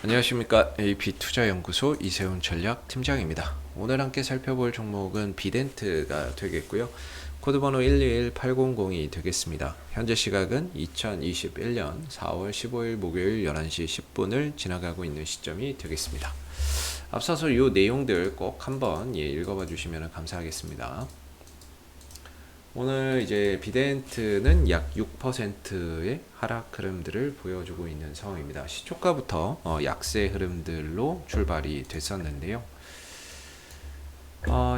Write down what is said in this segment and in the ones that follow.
안녕하십니까. AP투자연구소 이세훈 전략팀장입니다. 오늘 함께 살펴볼 종목은 비덴트가 되겠고요. 코드번호 121800이 되겠습니다. 현재 시각은 2021년 4월 15일 목요일 11시 10분을 지나가고 있는 시점이 되겠습니다. 앞서서 이 내용들 꼭 한번 읽어봐 주시면 감사하겠습니다. 오늘 이제 비덴트는 약 6%의 하락 흐름들을 보여주고 있는 상황입니다. 시초가부터 약세 흐름들로 출발이 됐었는데요.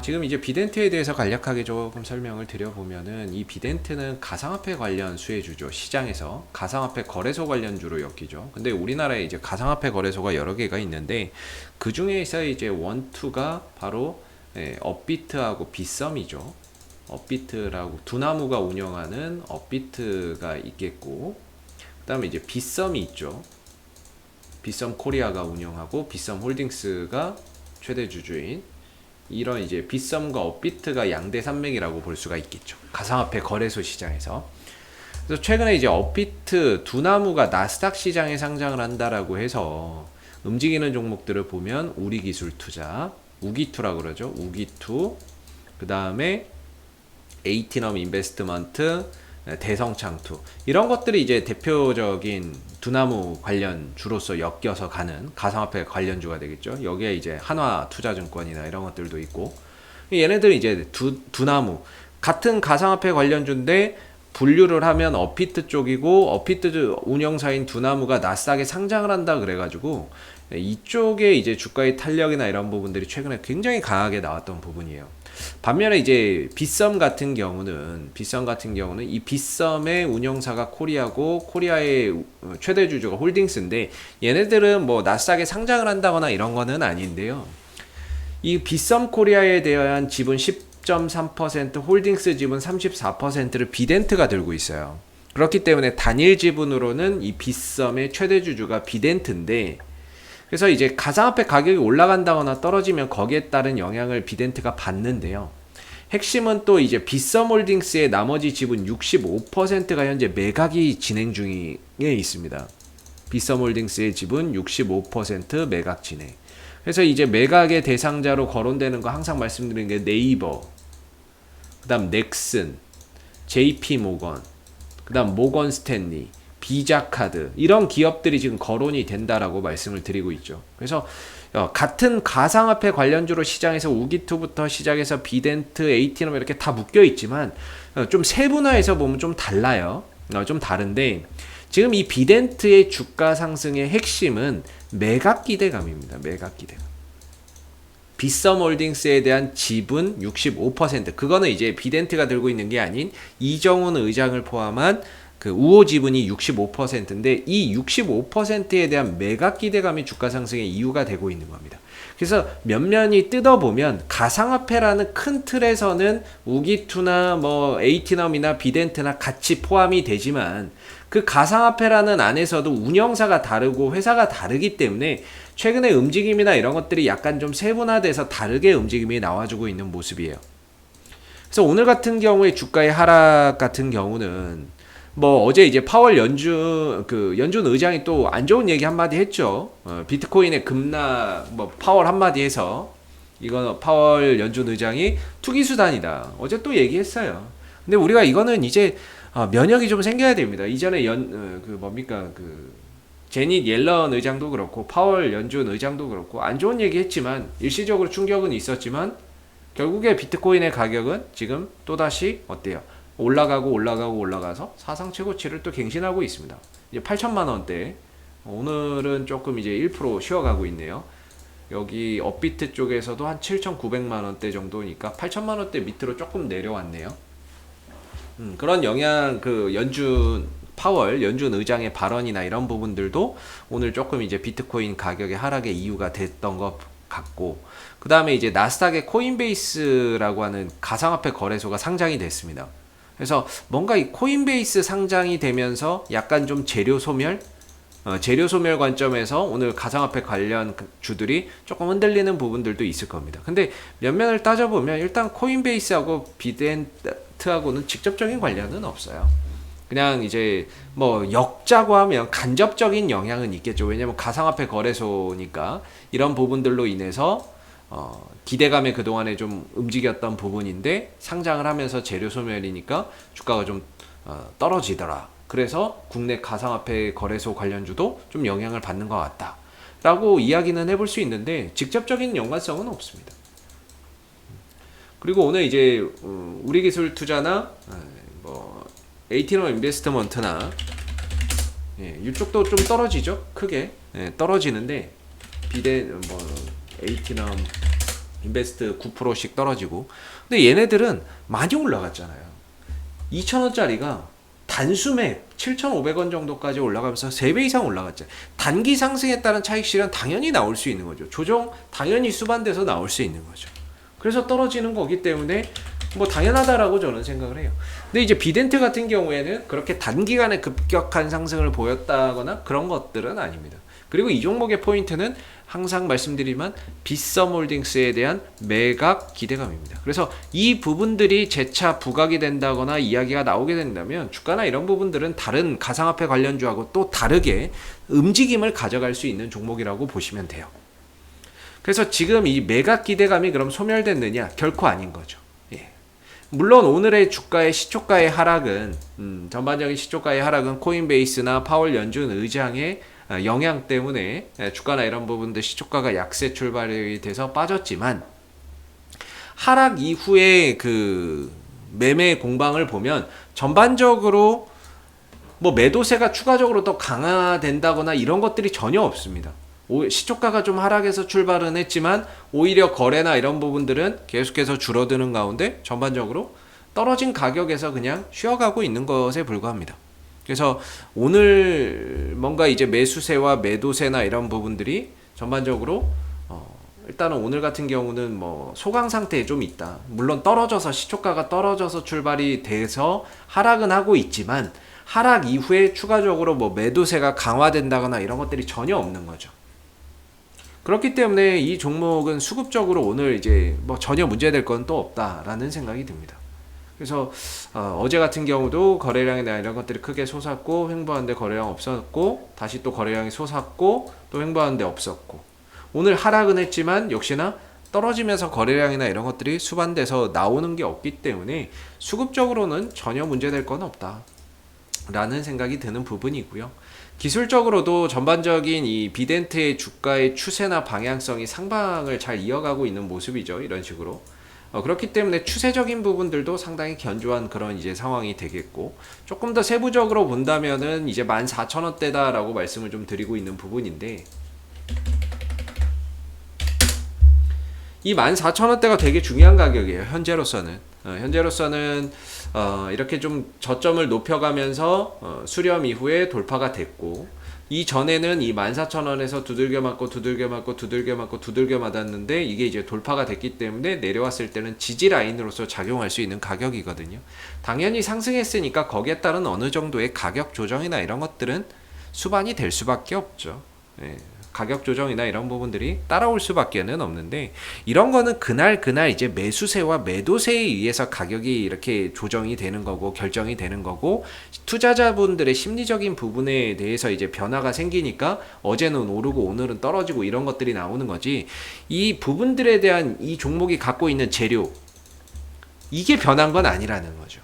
지금 이제 비덴트에 대해서 간략하게 조금 설명을 드려보면은, 이 비덴트는 가상화폐 관련 수혜주죠. 시장에서 가상화폐 거래소 관련주로 엮이죠. 근데 우리나라에 이제 가상화폐 거래소가 여러 개가 있는데, 그 중에서 이제 원투가 바로 업비트하고 빗썸이죠. 업비트라고 두나무가 운영하는 업비트가 있겠고, 그 다음에 이제 빗썸이 있죠. 빗썸 코리아가 운영하고 빗썸 홀딩스가 최대 주주인, 이런 이제 빗썸과 업비트가 양대 산맥이라고 볼 수가 있겠죠. 가상화폐 거래소 시장에서. 그래서 최근에 이제 업비트 두나무가 나스닥 시장에 상장을 한다라고 해서 움직이는 종목들을 보면 우리기술투자, 우기투라고 그러죠. 우기투, 그 다음에 에이티넘 인베스트먼트, 대성창투, 이런 것들이 이제 대표적인 두나무 관련주로서 엮여서 가는 가상화폐 관련주가 되겠죠. 여기에 이제 한화투자증권이나 이런 것들도 있고, 얘네들이 이제 두나무 같은 가상화폐 관련주인데 분류를 하면 업비트 쪽이고, 업비트 운영사인 두나무가 나스닥에 상장을 한다 그래가지고 이쪽에 이제 주가의 탄력이나 이런 부분들이 최근에 굉장히 강하게 나왔던 부분이에요. 반면에 이제 빗썸 같은 경우는 이 빗썸의 운영사가 코리아고, 코리아의 최대 주주가 홀딩스인데, 얘네들은 뭐 나스닥에 상장을 한다거나 이런 거는 아닌데요. 이 빗썸 코리아에 대한 지분 10.3%, 홀딩스 지분 34%를 비덴트가 들고 있어요. 그렇기 때문에 단일 지분으로는 이 빗썸의 최대 주주가 비덴트인데, 그래서 이제 가상화폐 가격이 올라간다거나 떨어지면 거기에 따른 영향을 비덴트가 받는데요. 핵심은 또 이제 빗썸홀딩스의 나머지 지분 65%가 현재 매각이 진행 중에 있습니다. 빗썸홀딩스의 지분 65% 매각 진행. 그래서 이제 매각의 대상자로 거론되는 거 항상 말씀드리는 게 네이버, 그 다음 넥슨, JP모건, 그 다음 모건 스탠리, 비자카드, 이런 기업들이 지금 거론이 된다라고 말씀을 드리고 있죠. 그래서 같은 가상화폐 관련주로 시장에서 우기투부터 시작해서 비덴트, 에이티넘 이렇게 다 묶여 있지만 좀 세분화해서 보면 좀 달라요. 좀 다른데, 지금 이 비덴트의 주가 상승의 핵심은 매각 기대감입니다. 매각 기대감. 빗썸홀딩스에 대한 지분 65%, 그거는 이제 비덴트가 들고 있는 게 아닌 이정훈 의장을 포함한 그 우호 지분이 65%인데, 이 65%에 대한 매각 기대감이 주가 상승의 이유가 되고 있는 겁니다. 그래서 면면이 뜯어보면 가상화폐라는 큰 틀에서는 우기투나 뭐 에이티넘이나 비덴트나 같이 포함이 되지만, 그 가상화폐라는 안에서도 운영사가 다르고 회사가 다르기 때문에 최근에 움직임이나 이런 것들이 약간 좀 세분화돼서 다르게 움직임이 나와주고 있는 모습이에요. 그래서 오늘 같은 경우에 주가의 하락 같은 경우는, 뭐 어제 이제 파월 연준 의장이 또 안 좋은 얘기 한마디 했죠. 비트코인의 급락, 뭐 파월 한마디 해서 이건 파월 연준 의장이 투기 수단이다, 어제 또 얘기했어요. 근데 우리가 이거는 이제 면역이 좀 생겨야 됩니다. 이전에 제닛 옐런 의장도 그렇고 파월 연준 의장도 그렇고 안 좋은 얘기 했지만 일시적으로 충격은 있었지만, 결국에 비트코인의 가격은 지금 또다시 어때요? 올라가서 사상 최고치를 또 갱신하고 있습니다. 이제 8천만 원대. 오늘은 조금 이제 1% 쉬어가고 있네요. 여기 업비트 쪽에서도 한 7,900만 원대 정도니까 8천만 원대 밑으로 조금 내려왔네요. 그런 영향, 파월 연준 의장의 발언이나 이런 부분들도 오늘 조금 이제 비트코인 가격의 하락의 이유가 됐던 것 같고, 그 다음에 이제 나스닥의 코인베이스라고 하는 가상화폐 거래소가 상장이 됐습니다. 그래서 뭔가 이 코인베이스 상장이 되면서 약간 좀 재료 소멸 관점에서 오늘 가상화폐 관련 주들이 조금 흔들리는 부분들도 있을 겁니다. 근데 면면을 따져보면 일단 코인베이스하고 비덴트하고는 직접적인 관련은 없어요. 그냥 이제 뭐 역자고 하면 간접적인 영향은 있겠죠. 왜냐면 가상화폐 거래소니까 이런 부분들로 인해서 기대감에 그동안에 좀 움직였던 부분인데 상장을 하면서 재료 소멸이니까 주가가 좀 떨어지더라. 그래서 국내 가상화폐 거래소 관련주도 좀 영향을 받는 것 같다 라고 이야기는 해볼 수 있는데 직접적인 연관성은 없습니다. 그리고 오늘 이제 우리 기술 투자나 뭐 에이티넘 인베스트먼트나 이쪽도 좀 떨어지죠. 크게 떨어지는데 뭐 에이티넘 인베스트 9%씩 떨어지고, 근데 얘네들은 많이 올라갔잖아요. 2,000원짜리가 단숨에 7,500원 정도까지 올라가면서 3배 이상 올라갔죠. 단기 상승에 따른 차익 실현 당연히 나올 수 있는 거죠. 조정 당연히 수반돼서 나올 수 있는 거죠. 그래서 떨어지는 거기 때문에 뭐 당연하다라고 저는 생각을 해요. 근데 이제 비덴트 같은 경우에는 그렇게 단기간에 급격한 상승을 보였다거나 그런 것들은 아닙니다. 그리고 이 종목의 포인트는 항상 말씀드리지만 빗썸홀딩스에 대한 매각 기대감입니다. 그래서 이 부분들이 재차 부각이 된다거나 이야기가 나오게 된다면 주가나 이런 부분들은 다른 가상화폐 관련주하고 또 다르게 움직임을 가져갈 수 있는 종목이라고 보시면 돼요. 그래서 지금 이 매각 기대감이 그럼 소멸됐느냐? 결코 아닌 거죠. 물론 오늘의 주가의 시초가의 하락은 전반적인 시초가의 하락은 코인베이스나 파월 연준 의장의 영향 때문에 주가나 이런 부분들 시초가가 약세 출발이 돼서 빠졌지만, 하락 이후에 그 매매 공방을 보면 전반적으로 뭐 매도세가 추가적으로 더 강화된다거나 이런 것들이 전혀 없습니다. 시초가가 좀 하락해서 출발은 했지만 오히려 거래나 이런 부분들은 계속해서 줄어드는 가운데 전반적으로 떨어진 가격에서 그냥 쉬어가고 있는 것에 불과합니다. 그래서 오늘 뭔가 이제 매수세와 매도세나 이런 부분들이 전반적으로 일단은 오늘 같은 경우는 뭐 소강 상태에 좀 있다. 물론 떨어져서 시초가가 떨어져서 출발이 돼서 하락은 하고 있지만 하락 이후에 추가적으로 뭐 매도세가 강화된다거나 이런 것들이 전혀 없는 거죠. 그렇기 때문에 이 종목은 수급적으로 오늘 이제 뭐 전혀 문제될 건 또 없다라는 생각이 듭니다. 그래서 어제 같은 경우도 거래량이나 이런 것들이 크게 솟았고 횡보하는데 거래량 없었고 다시 또 거래량이 솟았고 또 횡보하는데 없었고, 오늘 하락은 했지만 역시나 떨어지면서 거래량이나 이런 것들이 수반돼서 나오는 게 없기 때문에 수급적으로는 전혀 문제될 건 없다 라는 생각이 드는 부분이고요. 기술적으로도 전반적인 이 비덴트의 주가의 추세나 방향성이 상방을 잘 이어가고 있는 모습이죠. 이런 식으로. 그렇기 때문에 추세적인 부분들도 상당히 견조한 그런 이제 상황이 되겠고, 조금 더 세부적으로 본다면은 이제 14,000원대다 라고 말씀을 좀 드리고 있는 부분인데, 이 14,000원대가 되게 중요한 가격이에요. 현재로서는 이렇게 좀 저점을 높여가면서 수렴 이후에 돌파가 됐고, 이 전에는 이 14,000원에서 두들겨 맞았는데 이게 이제 돌파가 됐기 때문에 내려왔을 때는 지지 라인으로서 작용할 수 있는 가격이거든요. 당연히 상승했으니까 거기에 따른 어느 정도의 가격 조정이나 이런 것들은 수반이 될 수밖에 없죠. 가격 조정이나 이런 부분들이 따라올 수밖에는 없는데, 이런 거는 그날 이제 매수세와 매도세에 의해서 가격이 이렇게 조정이 되는 거고 결정이 되는 거고, 투자자분들의 심리적인 부분에 대해서 이제 변화가 생기니까 어제는 오르고 오늘은 떨어지고 이런 것들이 나오는 거지, 이 부분들에 대한 이 종목이 갖고 있는 재료, 이게 변한 건 아니라는 거죠.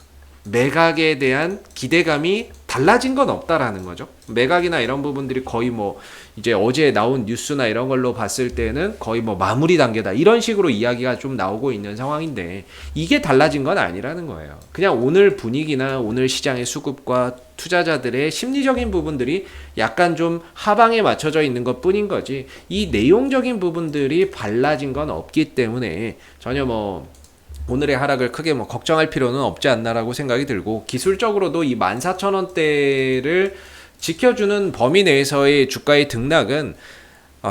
매각에 대한 기대감이 달라진 건 없다라는 거죠. 매각이나 이런 부분들이 거의 뭐 이제 어제 나온 뉴스나 이런 걸로 봤을 때는 거의 뭐 마무리 단계다 이런 식으로 이야기가 좀 나오고 있는 상황인데, 이게 달라진 건 아니라는 거예요. 그냥 오늘 분위기나 오늘 시장의 수급과 투자자들의 심리적인 부분들이 약간 좀 하방에 맞춰져 있는 것 뿐인 거지, 이 내용적인 부분들이 달라진 건 없기 때문에 전혀 뭐 오늘의 하락을 크게 뭐 걱정할 필요는 없지 않나라고 생각이 들고, 기술적으로도 이 14,000원대를 지켜주는 범위 내에서의 주가의 등락은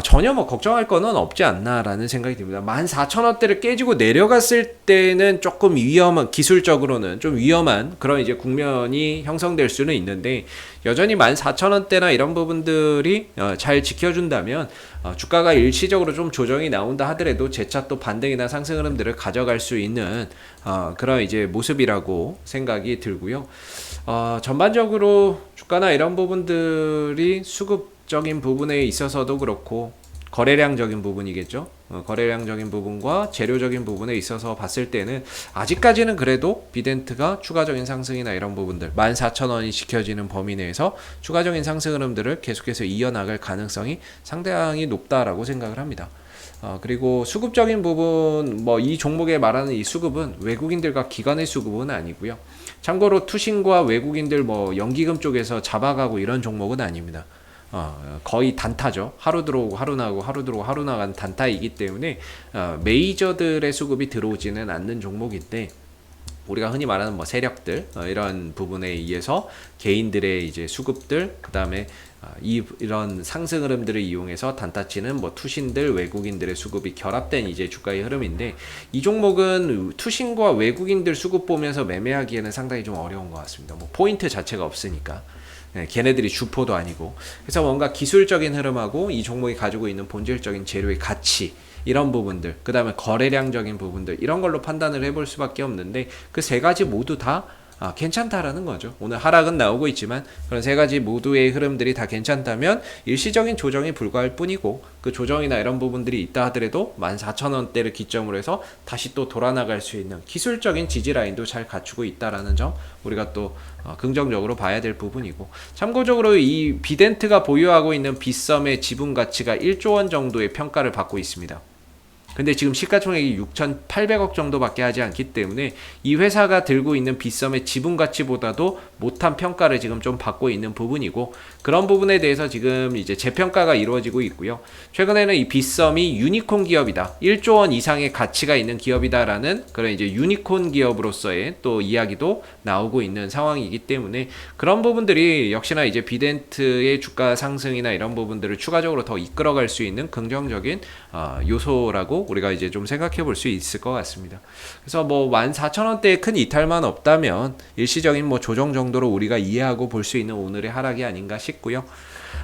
전혀 뭐 걱정할 거는 없지 않나라는 생각이 듭니다. 14,000원대를 깨지고 내려갔을 때는 조금 위험한, 기술적으로는 좀 위험한 그런 이제 국면이 형성될 수는 있는데, 여전히 14,000원대나 이런 부분들이 잘 지켜준다면 주가가 일시적으로 좀 조정이 나온다 하더라도 재차 또 반등이나 상승 흐름들을 가져갈 수 있는 그런 이제 모습이라고 생각이 들고요. 전반적으로 주가나 이런 부분들이 수급적인 부분에 있어서도 그렇고 거래량적인 부분이겠죠. 거래량적인 부분과 재료적인 부분에 있어서 봤을 때는 아직까지는 그래도 비덴트가 추가적인 상승이나 이런 부분들 14,000원이 지켜지는 범위 내에서 추가적인 상승 흐름들을 계속해서 이어나갈 가능성이 상당히 높다라고 생각을 합니다. 그리고 수급적인 부분, 뭐 이 종목에 말하는 이 수급은 외국인들과 기관의 수급은 아니고요. 참고로 투신과 외국인들 뭐 연기금 쪽에서 잡아가고 이런 종목은 아닙니다. 거의 단타죠. 하루 들어오고 하루 나가고 하루 들어오고 하루 나가는 단타이기 때문에 메이저들의 수급이 들어오지는 않는 종목인데, 우리가 흔히 말하는 뭐 세력들 이런 부분에 의해서 개인들의 이제 수급들, 그 다음에 이런 상승 흐름들을 이용해서 단타치는 뭐 투신들, 외국인들의 수급이 결합된 이제 주가의 흐름인데, 이 종목은 투신과 외국인들 수급 보면서 매매하기에는 상당히 좀 어려운 것 같습니다. 뭐 포인트 자체가 없으니까. 네, 걔네들이 주포도 아니고. 그래서 뭔가 기술적인 흐름하고 이 종목이 가지고 있는 본질적인 재료의 가치, 이런 부분들, 그 다음에 거래량적인 부분들, 이런 걸로 판단을 해볼 수밖에 없는데, 그 세 가지 모두 다 괜찮다라는 거죠. 오늘 하락은 나오고 있지만 그런 세 가지 모두의 흐름들이 다 괜찮다면 일시적인 조정이 불과할 뿐이고, 그 조정이나 이런 부분들이 있다 하더라도 14,000원대를 기점으로 해서 다시 또 돌아나갈 수 있는 기술적인 지지 라인도 잘 갖추고 있다라는 점, 우리가 또 긍정적으로 봐야 될 부분이고, 참고적으로 이 비덴트가 보유하고 있는 빗썸의 지분 가치가 1조 원 정도의 평가를 받고 있습니다. 근데 지금 시가총액이 6,800억 정도밖에 하지 않기 때문에 이 회사가 들고 있는 빗썸의 지분 가치보다도 못한 평가를 지금 좀 받고 있는 부분이고, 그런 부분에 대해서 지금 이제 재평가가 이루어지고 있고요. 최근에는 이 빗썸이 유니콘 기업이다, 1조 원 이상의 가치가 있는 기업이다라는 그런 이제 유니콘 기업으로서의 또 이야기도 나오고 있는 상황이기 때문에, 그런 부분들이 역시나 이제 비덴트의 주가 상승이나 이런 부분들을 추가적으로 더 이끌어갈 수 있는 긍정적인 요소라고 우리가 이제 좀 생각해 볼 수 있을 것 같습니다. 그래서 뭐 14,000원대에 큰 이탈만 없다면 일시적인 뭐 조정 정도로 우리가 이해하고 볼 수 있는 오늘의 하락이 아닌가 싶고요.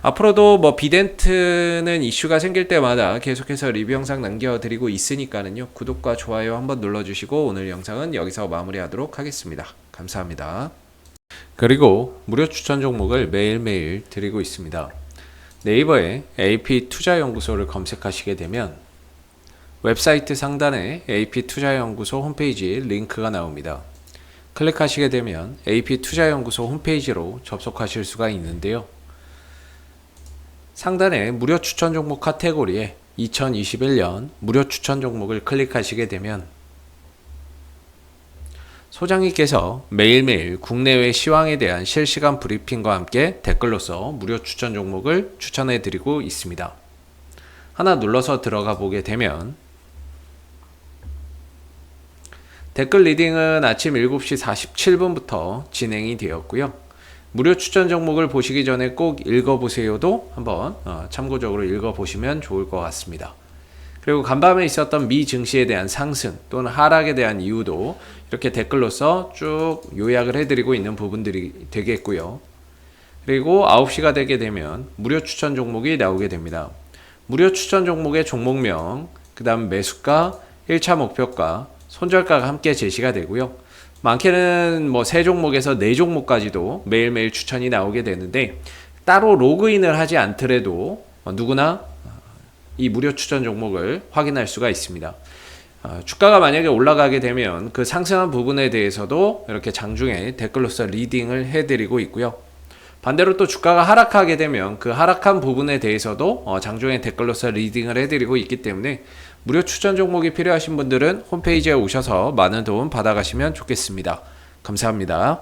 앞으로도 뭐 비덴트는 이슈가 생길 때마다 계속해서 리뷰 영상 남겨드리고 있으니까는요, 구독과 좋아요 한번 눌러주시고 오늘 영상은 여기서 마무리하도록 하겠습니다. 감사합니다. 그리고 무료 추천 종목을 매일매일 드리고 있습니다. 네이버에 AP투자연구소를 검색하시게 되면 웹사이트 상단에 AP투자연구소 홈페이지 링크가 나옵니다. 클릭하시게 되면 AP투자연구소 홈페이지로 접속하실 수가 있는데요. 상단에 무료 추천 종목 카테고리에 2021년 무료 추천 종목을 클릭하시게 되면 소장님께서 매일매일 국내외 시황에 대한 실시간 브리핑과 함께 댓글로서 무료 추천 종목을 추천해 드리고 있습니다. 하나 눌러서 들어가 보게 되면 댓글 리딩은 아침 7시 47분부터 진행이 되었고요. 무료 추천 종목을 보시기 전에 꼭 읽어보세요도 한번 참고적으로 읽어보시면 좋을 것 같습니다. 그리고 간밤에 있었던 미 증시에 대한 상승 또는 하락에 대한 이유도 이렇게 댓글로서 쭉 요약을 해드리고 있는 부분들이 되겠고요. 그리고 9시가 되게 되면 무료 추천 종목이 나오게 됩니다. 무료 추천 종목의 종목명, 그 다음 매수가, 1차 목표가, 손절가가 함께 제시가 되고요. 많게는 뭐 3종목에서 4종목까지도 매일매일 추천이 나오게 되는데, 따로 로그인을 하지 않더라도 누구나 이 무료 추천 종목을 확인할 수가 있습니다. 주가가 만약에 올라가게 되면 그 상승한 부분에 대해서도 이렇게 장중에 댓글로서 리딩을 해드리고 있고요. 반대로 또 주가가 하락하게 되면 그 하락한 부분에 대해서도 장중에 댓글로서 리딩을 해드리고 있기 때문에 무료 추천 종목이 필요하신 분들은 홈페이지에 오셔서 많은 도움 받아가시면 좋겠습니다. 감사합니다.